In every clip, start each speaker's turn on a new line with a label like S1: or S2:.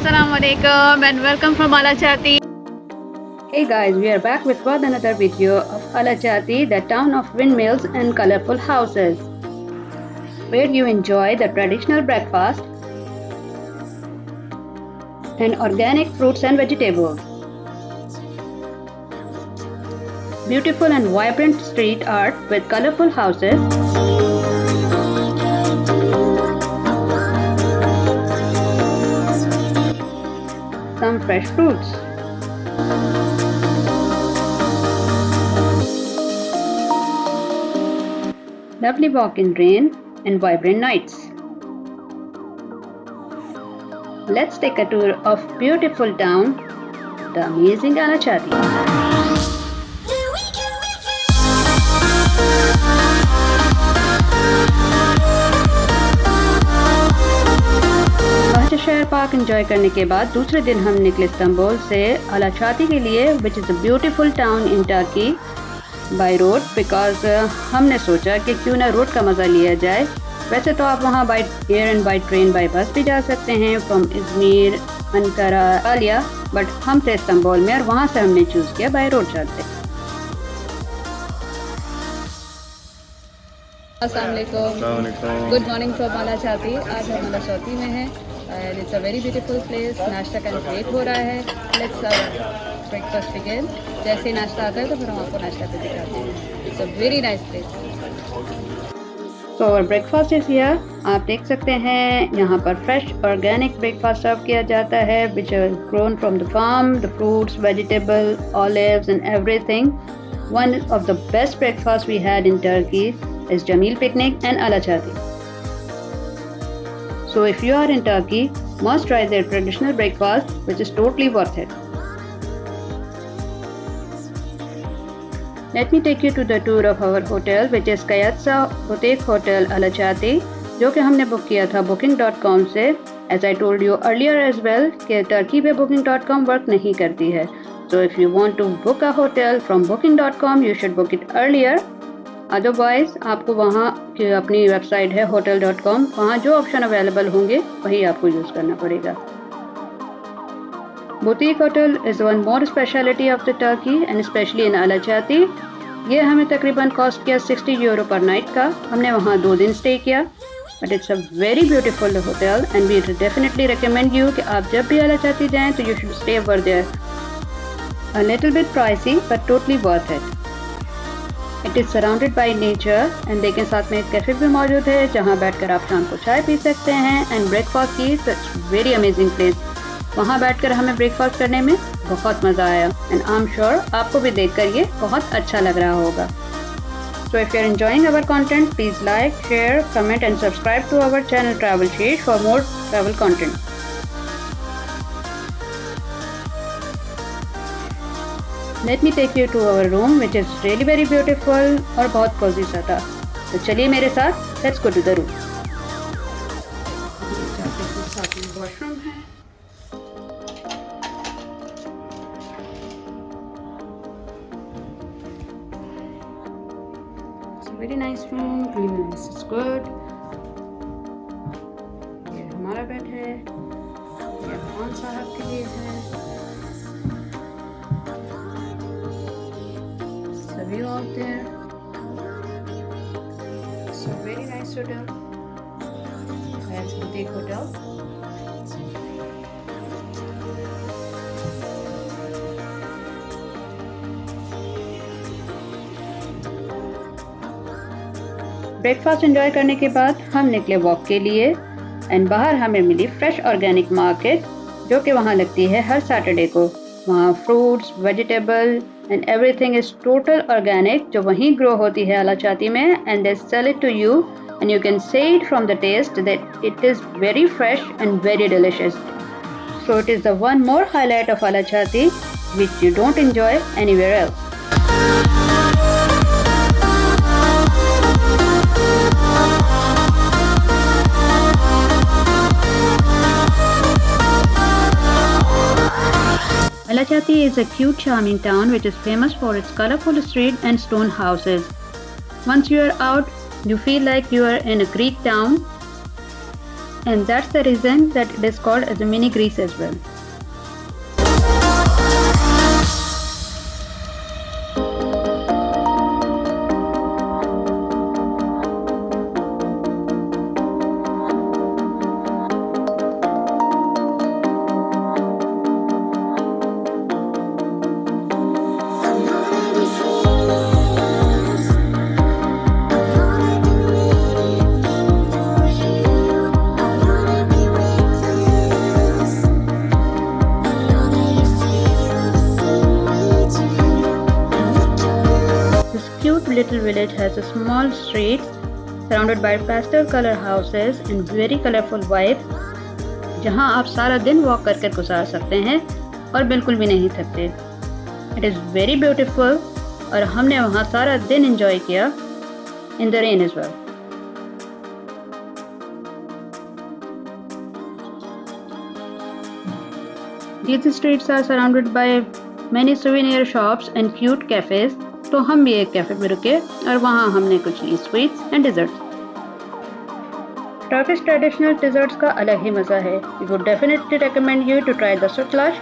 S1: Assalamualaikum and welcome from Alaçatı.
S2: Hey guys, we are back with another video of Alacati, the town of windmills and colorful houses, where you enjoy the traditional breakfast and organic fruits and vegetables. Beautiful and vibrant street art with colorful houses, some fresh fruits, lovely walk in rain and vibrant nights. Let's take a tour of beautiful town, the amazing Alacati. शहर park enjoy करने के बाद दूसरे दिन हम निकले Istanbul से अलाचाती के लिए, which is a beautiful town in Turkey, by road, because हमने सोचा कि क्यों ना रोड का मज़ा लिया जाए। वैसे तो आप वहाँ by air and by train by bus भी जा सकते हैं फ्रॉम इज़मिर, अंकारा, आलिया, बट हम थे इस्तांबुल में और वहाँ से हमने चूज़ किया बाय रोड चलते।
S1: अस्सलाम वालेकुम, गुड मॉर्निंग फ्रॉम अलाचाती। आज हम अलाचाती में हैं and it's a very beautiful place. नाश्ता का वेट हो रहा है। Let's breakfast begin. जैसे नाश्ता आता है तो फिर हम आपको नाश्ता पे दिखाते हैं। It's a very nice place.
S2: So our breakfast is here. आप देख सकते हैं यहाँ पर fresh organic breakfast सर्व किया जाता है, which are grown from the farm, the fruits, vegetables, olives and everything. One of the best breakfasts we had in Turkey is Jamil Picnic and Alacati. So if you are in Turkey, must try their traditional breakfast, which is totally worth it. Let me take you to the tour of our hotel, which is Chios Boutique Hotel Alacati, जो कि हमने book किया था booking.com से. As I told you earlier as well, कि Turkey पे booking.com work नहीं करती है. So if you want to book a hotel from booking.com, you should book it earlier. Otherwise आपको वहाँ की अपनी वेबसाइट है hotel.com, वहाँ जो ऑप्शन अवेलेबल होंगे वही आपको यूज़ करना पड़ेगा। Boutique hotel is one more speciality of the Turkey and specially in Alacati. ये हमें तकरीबन कॉस्ट किया €60 पर नाइट का। हमने वहाँ 2 दिन स्टे किया, but it's a very beautiful hotel and we definitely recommend you कि आप जब भी अलाचाती जाएँ तो you should stay over there. A little bit pricey but totally worth it. It is surrounded by nature and लेकिन साथ में एक कैफ़े भी मौजूद है जहाँ बैठकर आप शाम को चाय पी सकते हैं एंड ब्रेकफास्ट की सच वेरी अमेजिंग प्लेस। वहाँ बैठकर हमें ब्रेकफास्ट करने में बहुत मज़ा आया एंड आई एम श्योर आपको भी देखकर ये बहुत अच्छा लग रहा होगा। So if you are enjoying our content, please like, share, comment and subscribe to our channel ट्रैवलशीश for more travel content. Let me take you to our room, which is really very beautiful और बहुत cozy सा था। तो चलिए मेरे साथ, let's go to the room। साथ में वॉशरूम है। It's a very nice room, cleanliness is good। ये हमारा बेड है, ये खान साहब के लिए है। View out there. It's a very nice hotel. That's Boutique Hotel. Breakfast enjoy करने के बाद हम निकले वॉक के लिए एंड बाहर हमें मिली फ्रेश ऑर्गेनिक मार्केट, जो कि वहाँ लगती है हर सैटरडे को। वहाँ fruits, vegetable and everything is total organic, जो वहीं ग्रो होती है अलाचाती में, and they sell it to you and you can say it from the taste that it is very fresh and very delicious. So it is the one more highlight of Alacati which you don't enjoy anywhere else. Alacati is a cute, charming town which is famous for its colorful streets and stone houses. Once you are out, you feel like you are in a Greek town and that's the reason that it is called as a mini Greece as well. Little village has a small street surrounded by pastel color houses and very colorful vibes, जहां आप सारा दिन walk करके गुजार सकते हैं और बिल्कुल भी नहीं थकते. इट इज़ वेरी ब्यूटीफुल और हमने वहां सारा दिन एंजॉय किया in the rain as well. These streets are surrounded by many souvenir shops and cute cafes. तो हम भी एक कैफे में रुके और वहाँ हमने कुछ ली sweets and desserts. Turkish traditional desserts का अलग ही मज़ा है. We would definitely recommend you to try the sutlac.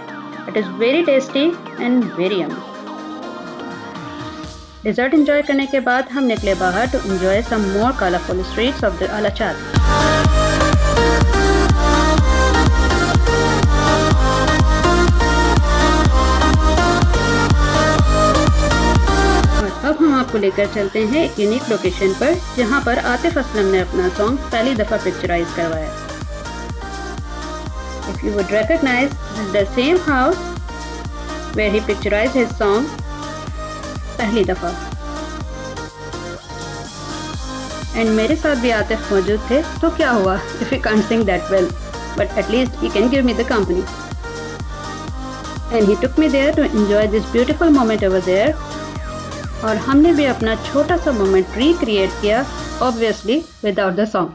S2: It is very tasty and very yummy. Dessert enjoy करने के बाद हम निकले बाहर to enjoy some more colourful streets of the Alacati. अब हम आपको लेकर चलते हैं एक यूनिक लोकेशन पर जहां पर आतिफ असलम ने अपना सॉन्ग पहली दफ़ा पिक्चराइज करवाया. If you would recognize the same house where he picturize his song पहली दफ़ा. एंड मेरे साथ भी आतिफ मौजूद थे. तो क्या हुआ if you can't sing that well, but at least he can give me the company. And he took me there to enjoy this beautiful moment over there. और हमने भी अपना छोटा सा मोमेंट रिक्रिएट किया, obviously without the song.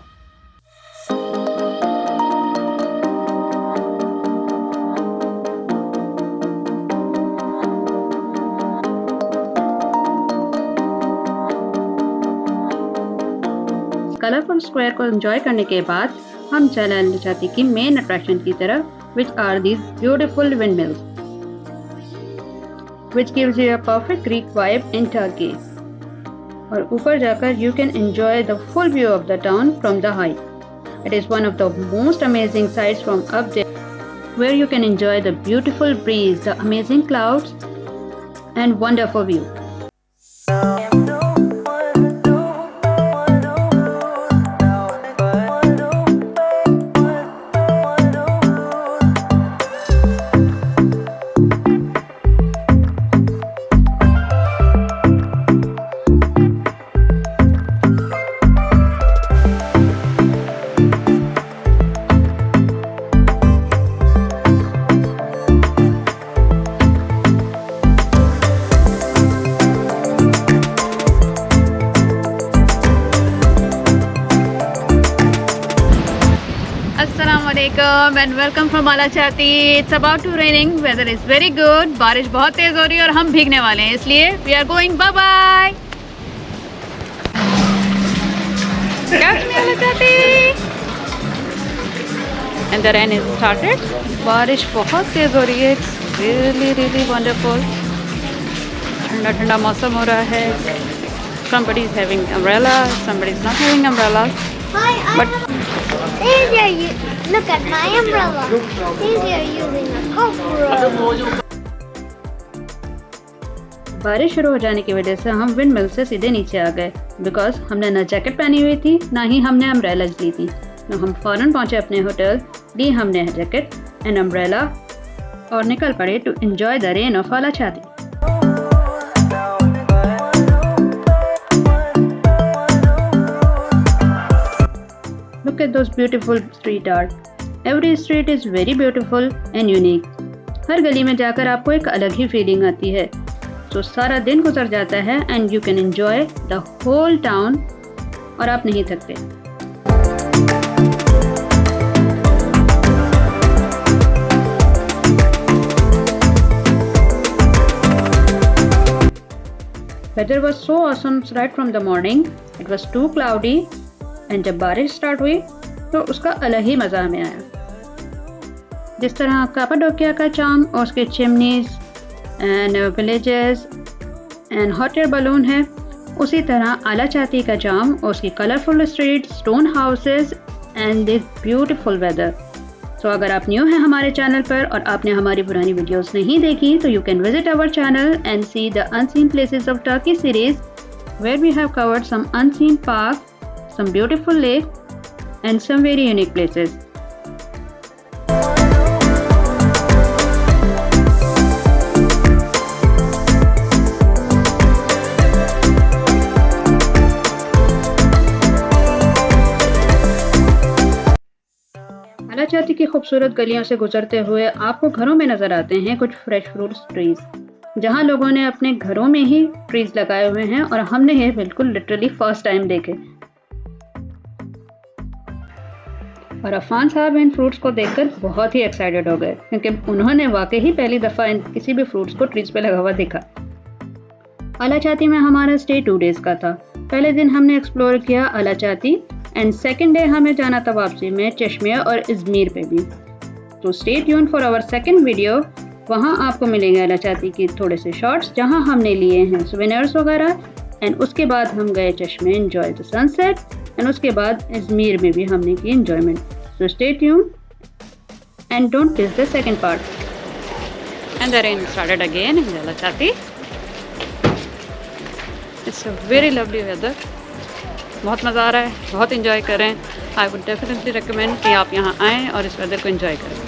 S2: Colourful square को enjoy करने के बाद हम चले अलाचाती की मेन अट्रैक्शन की तरफ, which are these beautiful windmills, which gives you a perfect Greek vibe in Turkey. और ऊपर जाकर you can enjoy the full view of the town from the height. It is one of the most amazing sights from up there, where you can enjoy the beautiful breeze, the amazing clouds, and wonderful view. Assalamualaikum and welcome from Alacati. It's about to raining. Weather is very good. बारिश बहुत तेज हो रही है और हम भीगने वाले हैं, इसलिए we are going. Bye bye. Catch me Alacati. And the rain is started. बारिश बहुत तेज हो रही है. It's really wonderful. ठंडा ठंडा मौसम हो रहा है. Somebody is having umbrella. Somebody is not having umbrella. But
S3: look at my umbrella. You're using a GoPro.
S2: बारिश शुरू हो जाने की वजह से हम विंड मिल से सीधे नीचे आ गए, बिकॉज हमने ना जैकेट पहनी हुई थी ना ही हमने अम्ब्रेलाज ली थी. तो हम फौरन पहुंचे अपने होटल, ली हमने जैकेट एंड अम्ब्रेला और निकल पड़े to enjoy the rain of Alacati. Look at those beautiful street art. Every street is very beautiful and unique. हर गली में जाकर आपको एक अलग ही फीलिंग आती है. तो सारा दिन गुजर जाता है and you can enjoy the whole town और आप नहीं थकते. Weather was so awesome right from the morning. It was too cloudy. And जब बारिश स्टार्ट हुई तो उसका अलग ही मज़ा हमें आया। जिस तरह कापाडोकिया का चार्म और उसके chimneys and villages and hot air balloon है, उसी तरह आलाचाती का चार्म और उसकी colourful street, stone houses and this beautiful weather. So अगर आप न्यू हैं हमारे चैनल पर और आपने हमारी पुरानी वीडियोस नहीं देखी तो you can visit our channel and see the unseen places of Turkey series where we have covered some unseen park, some beautiful lake and some very unique places. Alacati की खूबसूरत गलियों से गुजरते हुए आपको घरों में नजर आते हैं कुछ फ्रेश फ्रूट ट्रीज, जहां लोगों ने अपने घरों में ही ट्रीज लगाए हुए हैं और हमने ये बिल्कुल लिटरली फर्स्ट टाइम देखे। और अफान साहब इन फ्रूट्स को देखकर बहुत ही एक्साइटेड हो गए क्योंकि उन्होंने वाकई ही पहली दफ़ा इन किसी भी फ्रूट्स को ट्रीज पे लगा हुआ देखा। अलाचाती में हमारा स्टे 2 डेज का था। पहले दिन हमने एक्सप्लोर किया अलाचाती एंड सेकेंड डे हमें जाना था वापसी में चश्मे और इज़मीर पे भी। तो stay tune for our second video, वहाँ आपको मिलेंगे अलाचाती की थोड़े से शॉट्स जहाँ हमने लिए हैं सोवेनिर्स वगैरह एंड उसके बाद हम गए चश्मे एंजॉय द सनसेट एंड उसके बाद इज़मीर में भी हमने की enjoyment. So stay tune and don't miss the second part. And the rain started again in Alacati. It's a very lovely weather, बहुत मज़ा आ रहा है, बहुत इंजॉय कर रहे हैं। आई वुड डेफिनेटली रिकमेंड कि आप यहाँ आएँ और इस वेदर को इंजॉय करें।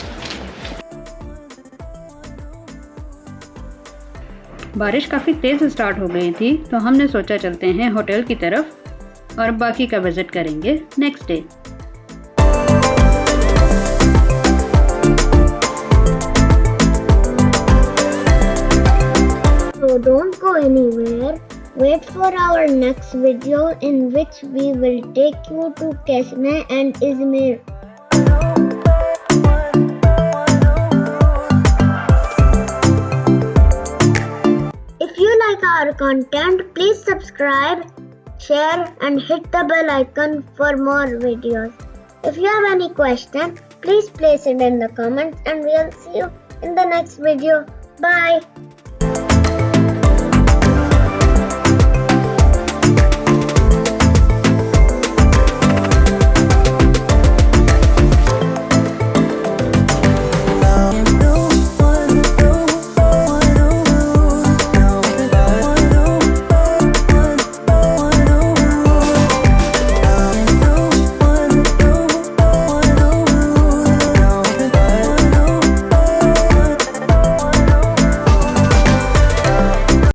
S2: बारिश काफ़ी तेज़ स्टार्ट हो गई थी तो हमने सोचा चलते हैं होटल की तरफ और बाकी का विजिट करेंगे next day.
S3: So don't go anywhere. Wait for our next video in which we will take you to Çeşme and Izmir. If you like our content, please subscribe, share and hit the bell icon for more videos. If you have any question, please place it in the comments and we'll see you in the next video. Bye.